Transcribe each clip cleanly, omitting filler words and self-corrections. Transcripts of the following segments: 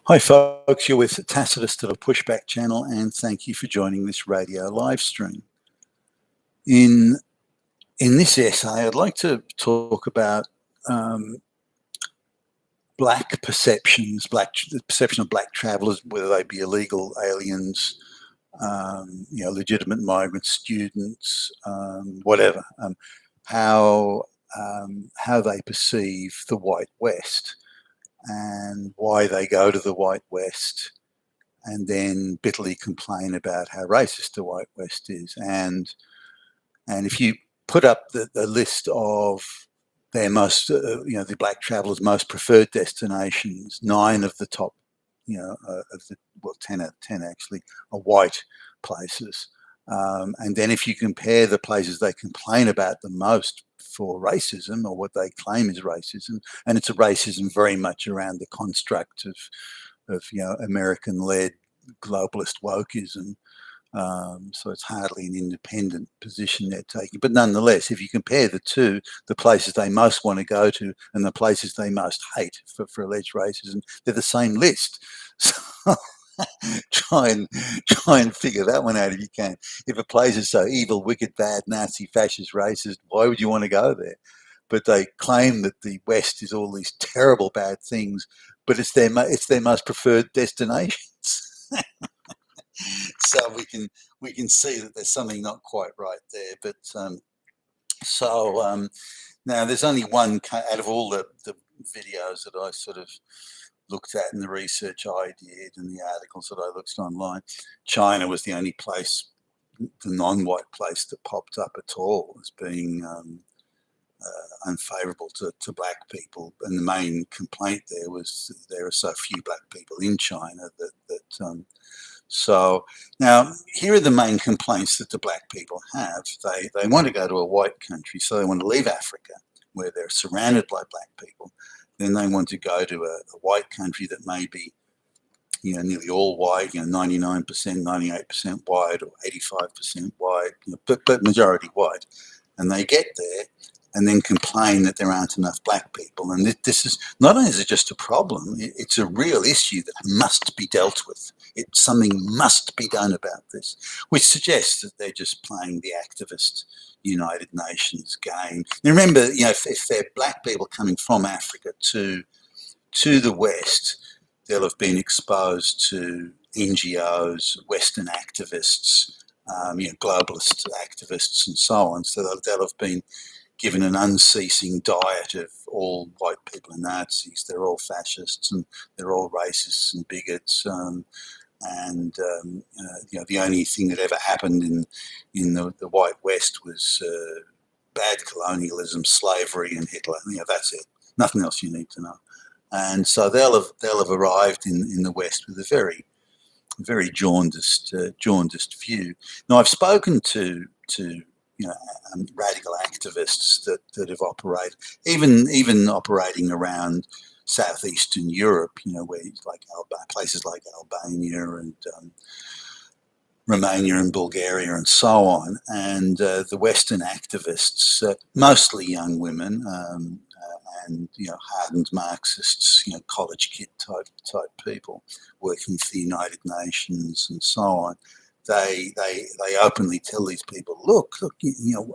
Hi, folks. You're with Tacitus to the Pushback channel, and thank you for joining this radio live stream. In this essay, I'd like to talk about um, black perceptions, the perception of black travellers, whether they be illegal aliens, legitimate migrant students, whatever. How how they perceive the White West and why they go to the White West, and then bitterly complain about how racist the White West is. And if you put up the list of their most, the black travellers' most preferred destinations, 9 of the top, of the, well, 10 out of 10 actually, are white places. And then if you compare the places they complain about the most for racism, or what they claim is racism, and it's a racism very much around the construct of American-led globalist wokeism. So it's hardly an independent position they're taking. But nonetheless, if you compare the two, the places they most want to go to and the places they most hate for alleged racism, they're the same list. So try and figure that one out if you can. If a place is so evil, wicked, bad, Nazi, fascist, racist, why would you want to go there? But they claim that the West is all these terrible bad things, but it's their most preferred destinations. So we can see that there's something not quite right there. But now there's only one out of all the videos that I sort of looked at, and the research I did and the articles that I looked online. China was the only place, the non-white place, that popped up at all as being unfavourable to black people, and the main complaint there was there are so few black people in China so now here are the main complaints that the black people have. They want to go to a white country, so they want to leave Africa where they're surrounded by black people. Then they want to go to a white country that may be nearly all white, 99%, 98% white, or 85% white, but majority white. And they get there and then complain that there aren't enough black people. And this is, not only is it just a problem, it's a real issue that must be dealt with. Something must be done about this, which suggests that they're just playing the activist United Nations game. And remember, if they're black people coming from Africa to the West, they'll have been exposed to NGOs, Western activists, globalist activists, and so on. So they'll have been given an unceasing diet of all white people are Nazis, they're all fascists, and they're all racists and bigots. The only thing that ever happened in the White West was bad colonialism, slavery, and Hitler. That's it. Nothing else you need to know. And so they'll have arrived in the West with a very, very jaundiced view. Now, I've spoken to radical activists that have operated, even operating around southeastern Europe, where places like Albania and Romania and Bulgaria and so on, and the Western activists, mostly young women, and hardened Marxists, college kid type people working for the United Nations and so on. They openly tell these people, look,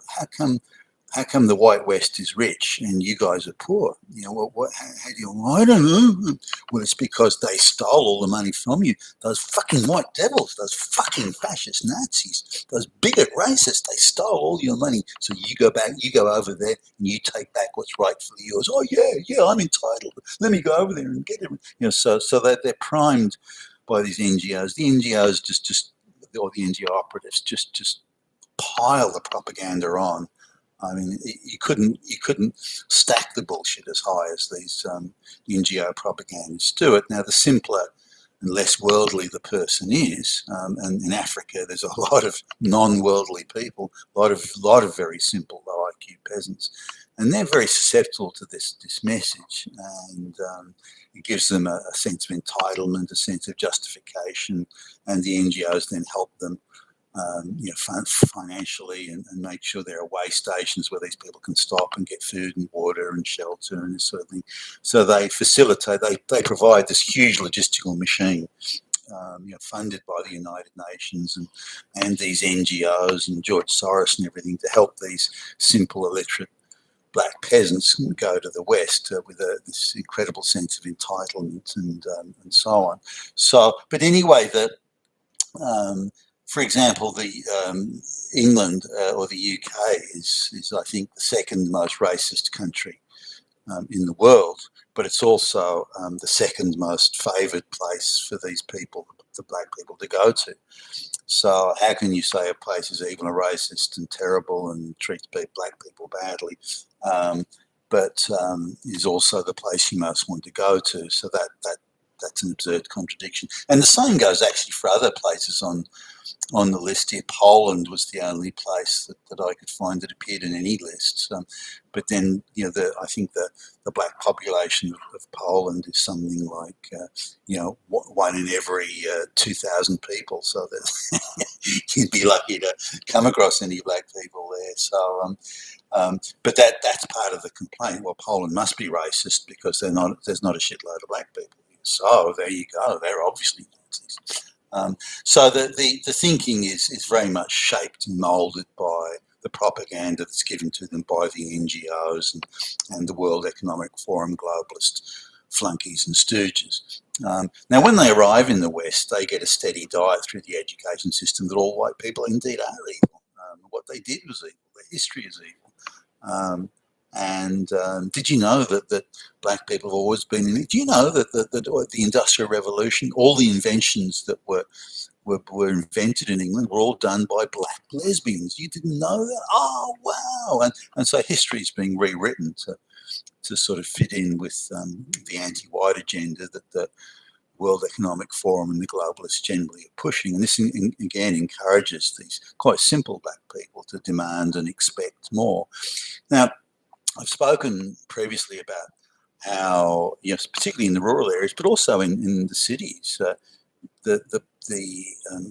how come the White West is rich and you guys are poor? How do you? I don't know. Well, it's because they stole all the money from you. Those fucking white devils, those fucking fascist Nazis, those bigot racists, they stole all your money. So you go over there and you take back what's rightfully yours. Oh yeah, I'm entitled. Let me go over there and get it. So they're primed by these NGOs. The NGOs or the NGO operatives just pile the propaganda on. I mean, you couldn't stack the bullshit as high as these NGO propagandists do it. Now, the simpler and less worldly the person is, and in Africa, there's a lot of non-worldly people, a lot of very simple, low IQ peasants, and they're very susceptible to this message, and it gives them a sense of entitlement, a sense of justification, and the NGOs then help them financially, and make sure there are way stations where these people can stop and get food and water and shelter and this sort of thing. So they facilitate, they provide this huge logistical machine, funded by the United Nations and these NGOs and George Soros and everything, to help these simple illiterate black peasants go to the West with this incredible sense of entitlement and so on. So, but anyway, for example, the England or the UK is I think the second most racist country in the world, but it's also the second most favoured place for these people, the black people, to go to. So how can you say a place is even a racist and terrible and treats black people badly, but is also the place you most want to go to? So that's an absurd contradiction. And the same goes actually for other places on the list here. Poland was the only place that I could find that appeared in any list. But then, I think the black population of Poland is something like, 1 in every 2,000 people. So that you'd be lucky to come across any black people there. So, but that's part of the complaint. Well, Poland must be racist because there's not a shitload of black people. So there you go. They're obviously Nazis. So the thinking is very much shaped and moulded by the propaganda that's given to them by the NGOs and the World Economic Forum globalist flunkies and stooges. Now, when they arrive in the West, they get a steady diet through the education system that all white people indeed are evil. What they did was evil. Their history is evil. And did you know that black people have always been in it? Do you know that the Industrial Revolution, all the inventions that were invented in England were all done by black lesbians? You didn't know that? Oh, wow. And so history is being rewritten to sort of fit in with the anti-white agenda that the World Economic Forum and the globalists generally are pushing. And this, again, encourages these quite simple black people to demand and expect more. Now, I've spoken previously about how, particularly in the rural areas, but also in the cities, the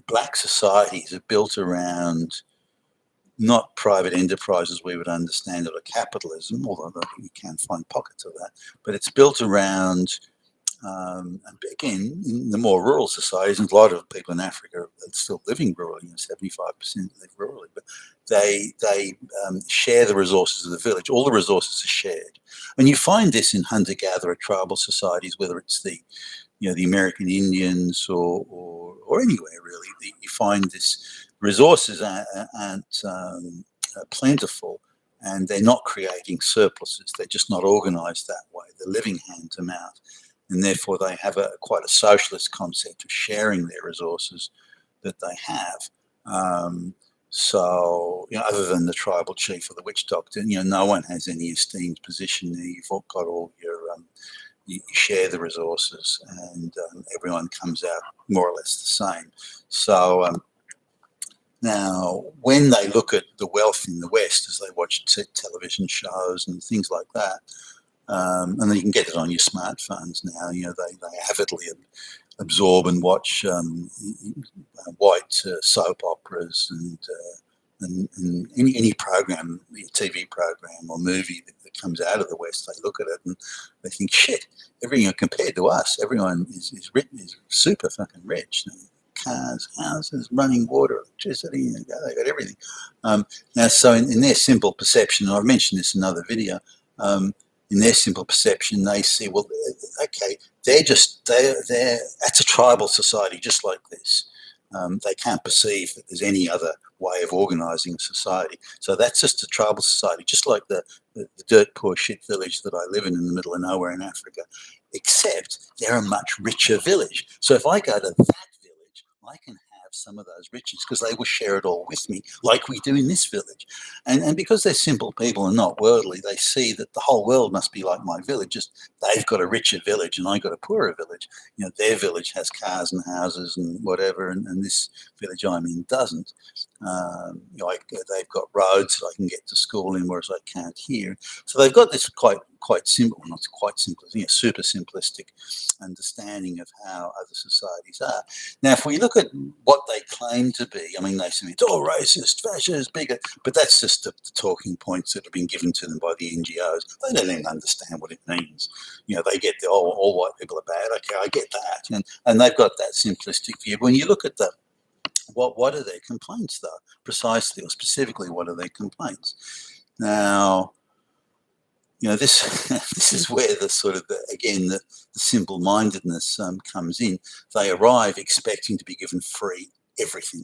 black societies are built around not private enterprises we would understand, or capitalism, although you can find pockets of that, but it's built around, again, in the more rural societies, and a lot of people in Africa are still living rurally, 75% live rurally, but they share the resources of the village. All the resources are shared. And you find this in hunter-gatherer tribal societies, whether it's the American Indians or anywhere really. You find this resources aren't plentiful, and they're not creating surpluses. They're just not organised that way. They're living hand to mouth. And therefore they have quite a socialist concept of sharing their resources that they have. So, other than the tribal chief or the witch doctor, no one has any esteemed position there. You've all got all your, you share the resources, and everyone comes out more or less the same. So now, when they look at the wealth in the West, as they watch television shows and things like that, and then you can get it on your smartphones now. They avidly absorb and watch white soap operas and any program, TV program or movie that comes out of the West. They look at it and they think, shit, everything compared to us, everyone is super fucking rich. Cars, houses, running water, electricity, they got everything. Now, so in their simple perception, and I've mentioned this in another video, in their simple perception, they see, well, okay, that's a tribal society just like this. They can't perceive that there's any other way of organising society. So that's just a tribal society, just like the dirt poor shit village that I live in the middle of nowhere in Africa, except they're a much richer village. So if I go to that village, I can have some of those riches because they will share it all with me, like we do in this village. And because they're simple people and not worldly, they see that the whole world must be like my village. Just they've got a richer village and I got a poorer village. Their village has cars and houses and whatever, and this village I'm in doesn't. They've got roads that I can get to school in, whereas I can't here. So they've got this quite quite simple, not quite simple, super simplistic understanding of how other societies are. Now, if we look at what they claim to be, I mean, they say it's all racist, fascist, bigot, but that's just the talking points that have been given to them by the NGOs. They don't even understand what it means. They get the all white people are bad. Okay, I get that, and they've got that simplistic view. When you look at what are their complaints, though, precisely or specifically, what are their complaints? Now, this this is where the sort of the simple-mindedness comes in. They arrive expecting to be given free everything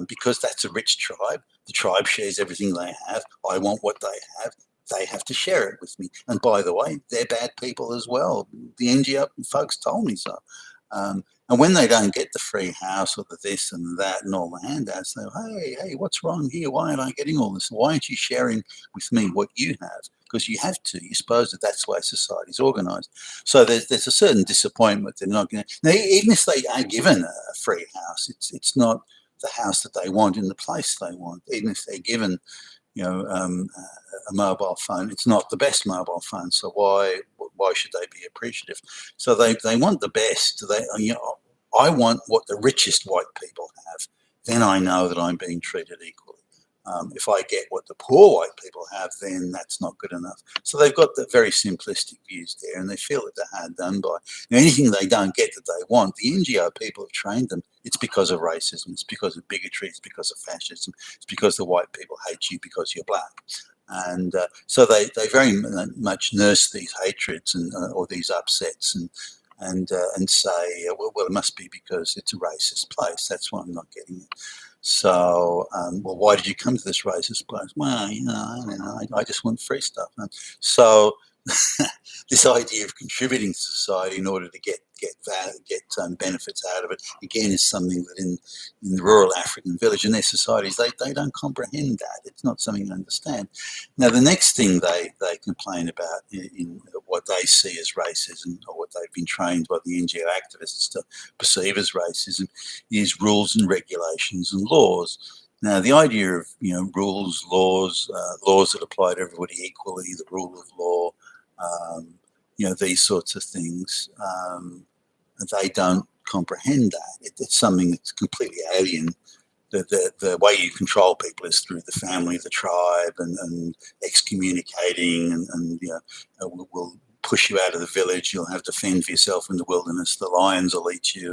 because that's a rich tribe. The tribe shares everything they have. I want what they have. They have to share it with me. And by the way, they're bad people as well. The NGO folks told me so. And when they don't get the free house or the this and that and all the handouts, they go, hey, what's wrong here? Why aren't I getting all this? Why aren't you sharing with me what you have? Because you have to. You suppose that's the way society's organised. So there's a certain disappointment. They're not going to. Now, even if they are given a free house, it's not the house that they want in the place they want. Even if they're given a mobile phone, it's not the best mobile phone. So why should they be appreciative? So they want the best. I want what the richest white people have. Then I know that I'm being treated equally. If I get what the poor white people have, then that's not good enough. So they've got the very simplistic views there, and they feel that they're hard done by. Anything they don't get that they want, the NGO people have trained them. It's because of racism. It's because of bigotry. It's because of fascism. It's because the white people hate you because you're black. And so they very much nurse these hatreds or these upsets and say, well, it must be because it's a racist place. That's why I'm not getting it. So, well, why did you come to this racist place? Well, I just want free stuff. So, this idea of contributing to society in order to get benefits out of it, again, is something that in the rural African village, in their societies, they don't comprehend that. It's not something they understand. Now, the next thing they complain about in what they see as racism, or what they've been trained by the NGO activists to perceive as racism, is rules and regulations and laws. Now, the idea of rules, laws that apply to everybody equally, the rule of law, these sorts of things, they don't comprehend that. It's something that's completely alien. The way you control people is through the family, the tribe, and excommunicating, and will push you out of the village. You'll have to fend for yourself in the wilderness. The lions will eat you,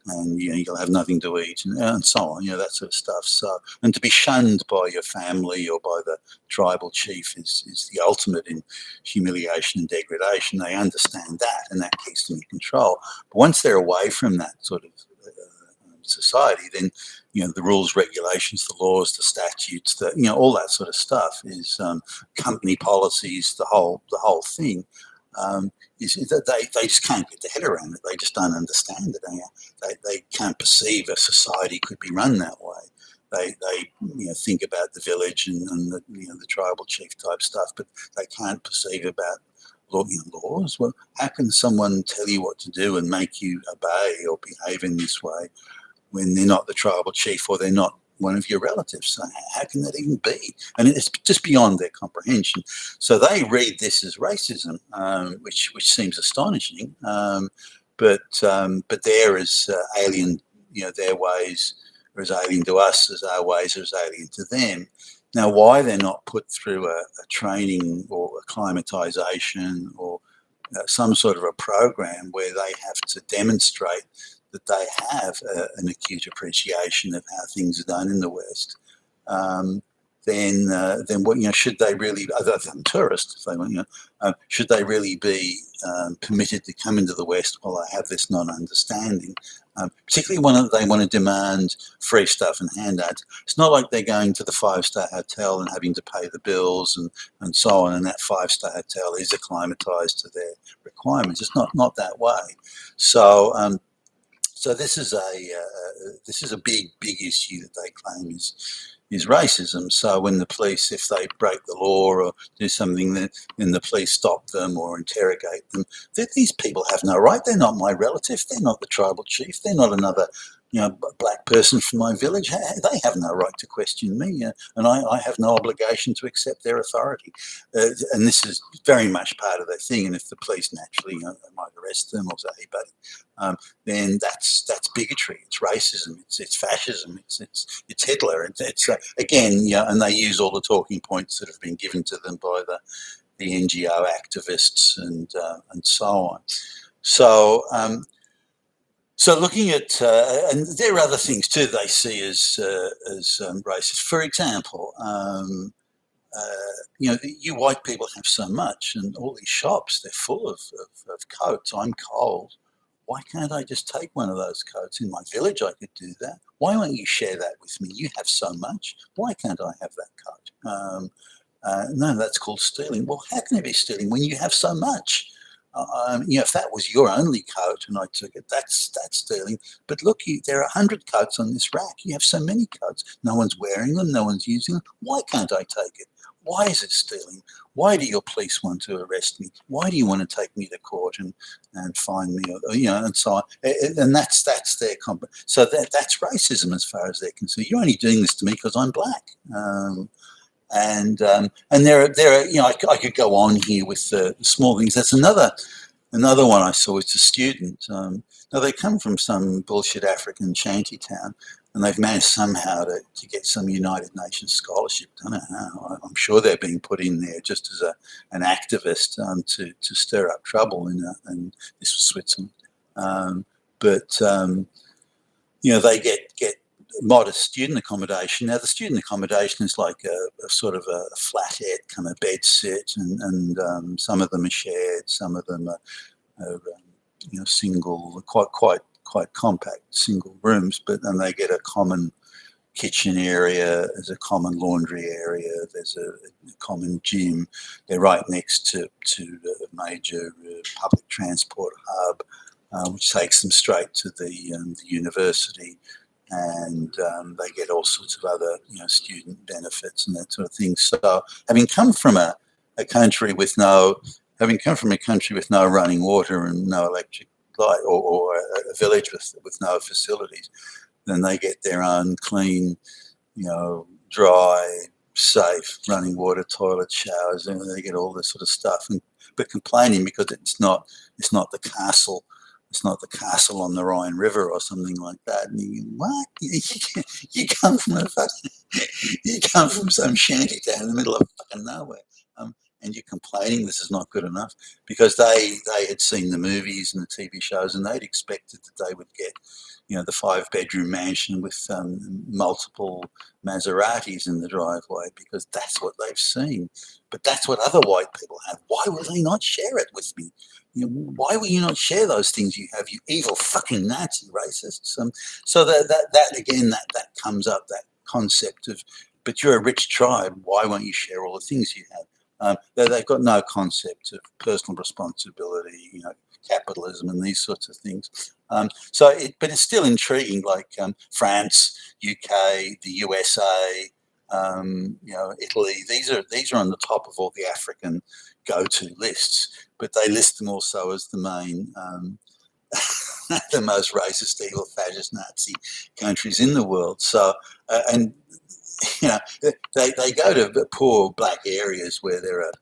and you'll have nothing to eat, and so on. That sort of stuff. So, and to be shunned by your family or by the tribal chief is the ultimate in humiliation and degradation. They understand that, and that keeps them in control. But once they're away from that sort of society, then the rules, regulations, the laws, the statutes, all that sort of stuff is company policies, the whole thing. Is that they just can't get their head around it. They just don't understand it. They can't perceive a society could be run that way. They think about the village and the tribal chief type stuff, but they can't perceive about laws. Well, how can someone tell you what to do and make you obey or behave in this way when they're not the tribal chief or they're not one of your relatives? So how can that even be? And it's just beyond their comprehension. So they read this as racism, which seems astonishing. But they're as alien, their ways are as alien to us as our ways are as alien to them. Now, why they're not put through a training or acclimatization or some sort of a program where they have to demonstrate that they have an acute appreciation of how things are done in the West, then what should they really, other than tourists, if they want, should they really be permitted to come into the West while they have this non-understanding? Particularly when they want to demand free stuff and handouts. It's not like they're going to the five-star hotel and having to pay the bills and so on, and that five-star hotel is acclimatized to their requirements. It's not that way. So. So this is a big issue that they claim is racism. So when the police, if they break the law or do something, then the police stop them or interrogate them. These people have no right. They're not my relative. They're not the tribal chief. They're not another black person from my village, they have no right to question me, and I have no obligation to accept their authority. And this is very much part of their thing. And if the police naturally, might arrest them or say, "Hey, buddy," then that's bigotry. It's racism. It's fascism. It's Hitler. It's again, and they use all the talking points that have been given to them by the NGO activists and so on. So. So looking at, and there are other things too they see as racist. For example, you white people have so much, and all these shops, they're full of coats. I'm cold. Why can't I just take one of those coats? In my village, I could do that. Why won't you share that with me? You have so much. Why can't I have that coat? No, that's called stealing. Well, how can it be stealing when you have so much? If that was your only coat and I took it, that's stealing. But look, there are 100 coats on this rack. You have so many coats. No one's wearing them. No one's using them. Why can't I take it? Why is it stealing? Why do your police want to arrest me? Why do you want to take me to court and fine me? And so on. And that's their so that's racism as far as they're concerned. You're only doing this to me because I'm black. And there are I could go on here with small things. That's another one I saw. It's a student. Now they come from some bullshit African shanty town, and they've managed somehow to get some United Nations scholarship. I don't know how. I'm sure they're being put in there just as an activist to stir up trouble in this was Switzerland. But they get modest student accommodation. Now, the student accommodation is like a sort of a flathead kind of bed sit, and some of them are shared, some of them are single, quite compact single rooms. Then they get a common kitchen area, there's a common laundry area, there's a common gym. They're right next to a major public transport hub, which takes them straight to the university. And they get all sorts of other, student benefits and that sort of thing. So, having come from a country with no running water and no electric light, or a village with no facilities, then they get their own clean, dry, safe running water, toilet, showers, and they get all this sort of stuff. But complaining because it's not the castle. It's not the castle on the Rhine River or something like that. And you what? You come from some shanty town in the middle of fucking nowhere, and you're complaining this is not good enough because they had seen the movies and the TV shows, and they'd expected that they would get, the 5-bedroom mansion with multiple Maseratis in the driveway because that's what they've seen. But that's what other white people have. Why will they not share it with me? Why will you not share those things you have, you evil fucking Nazi racists? So that again, that comes up, that concept of, but you're a rich tribe, why won't you share all the things you have? They've got no concept of personal responsibility, capitalism and these sorts of things. But it's still intriguing, like France, UK, the USA, Italy. These are on the top of all the African GoTo lists, but they list them also as the main, the most racist, evil, fascist, Nazi countries in the world. So, and they go to poor black areas where there are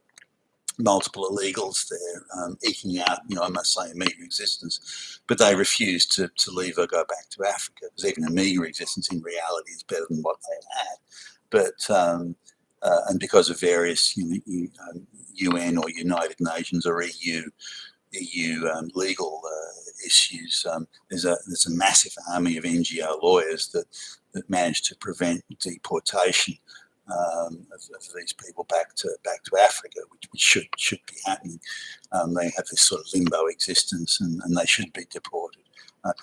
multiple illegals there eking out, I must say, a meagre existence, but they refuse to leave or go back to Africa because even a meagre existence in reality is better than what they had. But and because of various UN or United Nations or EU legal issues, there's a massive army of NGO lawyers that managed to prevent deportation of these people back to Africa, which should be happening. They have this sort of limbo existence, and they should be deported.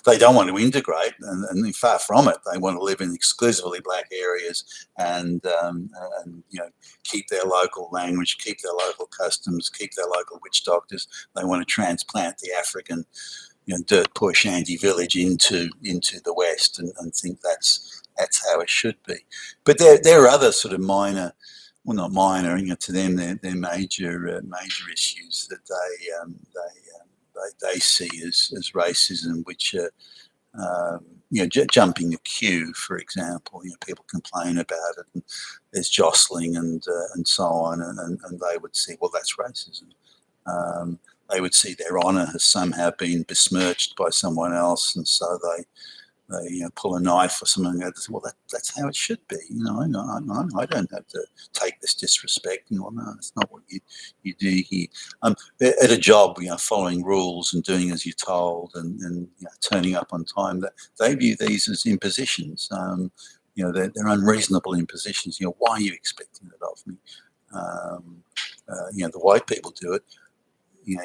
They don't want to integrate, and far from it. They want to live in exclusively black areas and keep their local language, keep their local customs, keep their local witch doctors. They want to transplant the African, dirt poor shanty village into the West, and think that's how it should be. But there are other sort of minor, well, not minor, to them they're major issues that they see as racism, which jumping a queue, for example. People complain about it, and there's jostling and so on, and they would say, well, that's racism. They would see their honour has somehow been besmirched by someone else, and so they pull a knife or something. And say, well, that's how it should be. I don't have to take this disrespect. No, it's not what you do here. At a job, following rules and doing as you're told, and turning up on time. That they view these as impositions. They're unreasonable impositions. Why are you expecting it of me? The white people do it.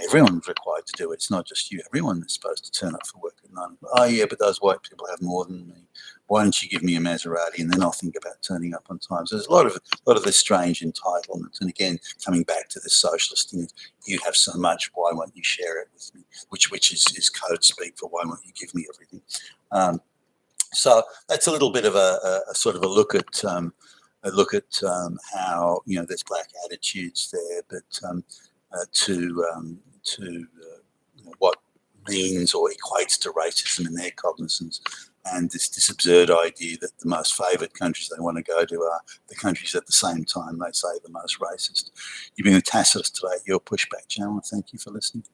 Everyone's required to do it. It's not just you. Everyone is supposed to turn up for work at 9. Oh, yeah, but those white people have more than me. Why don't you give me a Maserati, and then I'll think about turning up on time? So there's a lot of this strange entitlement. And again, coming back to the socialist thing, you have so much. Why won't you share it with me? Which is code speak for why won't you give me everything? So that's a little bit of a sort of a look at how there's black attitudes there, but to what means or equates to racism in their cognizance, and this absurd idea that the most favoured countries they want to go to are the countries at the same time they say the most racist. You've been a Tacitus today at your Pushback channel. Thank you for listening.